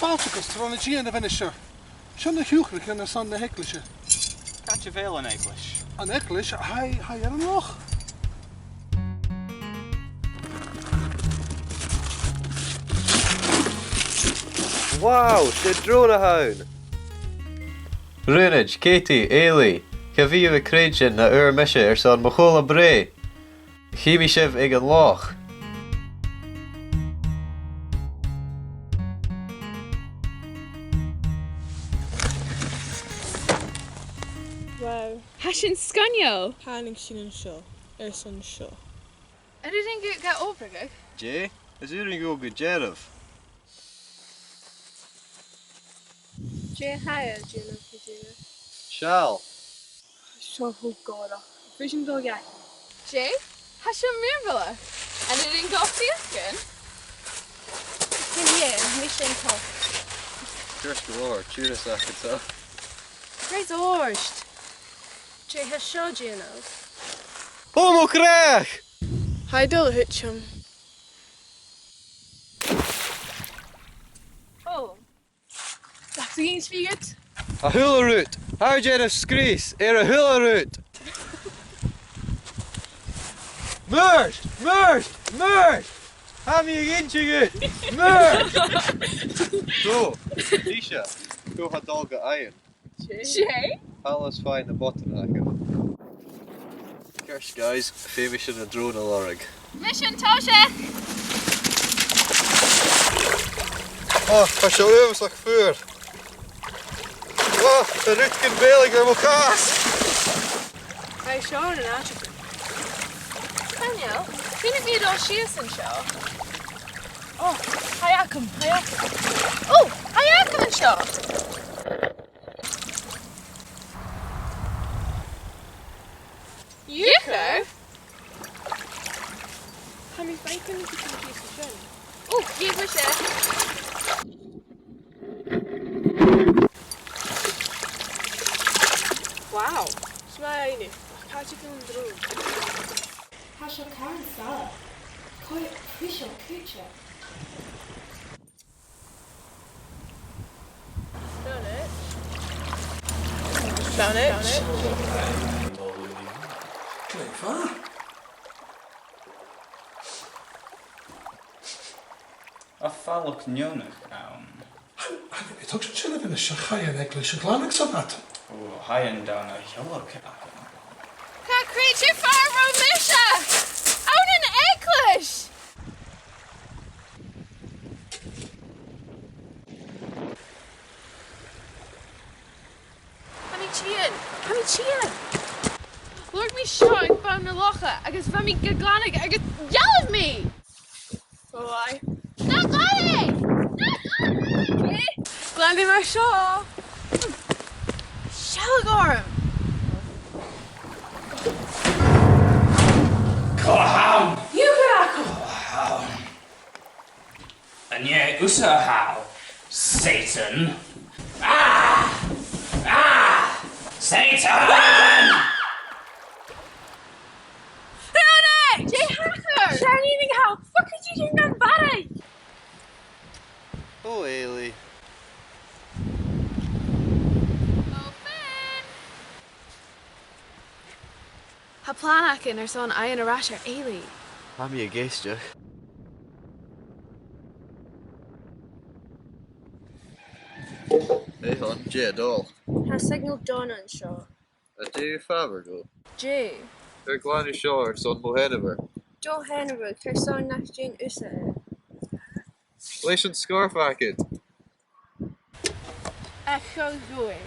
fáilteachas tar anna díana a bhaine seo. Sean h-Iuchraichean ar son na h-Eiclise. Catch a veil an English. An Eiclis, hai ar an loch. Wow, sé Dron a haun. Runage, Katie, Ailey, h-Iuchraichean na mise ar son Murchan bre. Chimi sibh ag an loch. Wow. Hashin scanio. Hánig sin an seo, ar son seo. Anything get over it? Jay, is uring go go jerv. Jay higher, Gina, Gina. Shall. Seo ho gora. Vision go yeah. Jay? Hashin mirvilla. Anything go off the skin? Yeah, mission top. Kirst roar, turas akata. Great orst. Jay has show Gina. Homo Cuach! Hi dul hitchum. Oh. That's the eens viert. A hula root. How Jenna screes, a hula root. Merged! Have you inching it? Merged! So, Nisha, go had dolga iron. Jay? Alles fine the bottom of that. Kirst guys, famous in a drone a lorg. Mission Tosha! Oh, ga zo even slag vuur. Oh, de Rutgen Beliger moet gas. Hij is show een aansje. Daniel, vind ik niet al shears en show? Oh, hayakum. Oh, hayakum en show! Jucho? Ga me bacon if you can piece of show. Oh, you wish it. Wow. Smijnig. Gaat je film droom. Has your current style? Quite crucial creature. Down it. Clever. A falloch nionach Het ook zo'n chillen binnen Shachai en Eiclise glannig zo wat. Oh, high down a yellow cat. Can't creature fire Romisha! Out in English! Honey Chian! Lord me showing from the locha, I guess from me gaglanig, I guess yell at me! Oh, I. Not Glanny! Glandy my shaw. Shalagorum! Kohan! Yuchraichean! And yeah, usa how? Satan! Satan! Rune! Jay Hacker! Shining how? What could you do that body? Oh, Ailey. Ha planakin ar son Ian Arasher Ailey. Have you a geistach? Hey hon, Jay doll. Has signal Dron and show. A day faber go. Jay. Her glani shore son Moheniver. Joe Henry, Kirsten next Jane Usa. Lation scarf packet. h-Iuchraichean.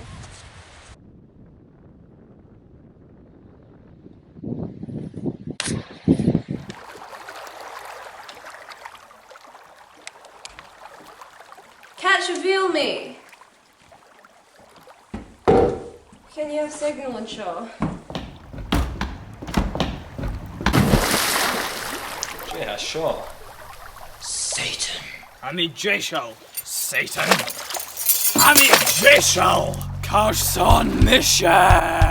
Can't reveal me. Can you have signal and show? Yeah, sure. Satan. I mean, J-Show. Satan. I mean, J-Show. Carson Mission.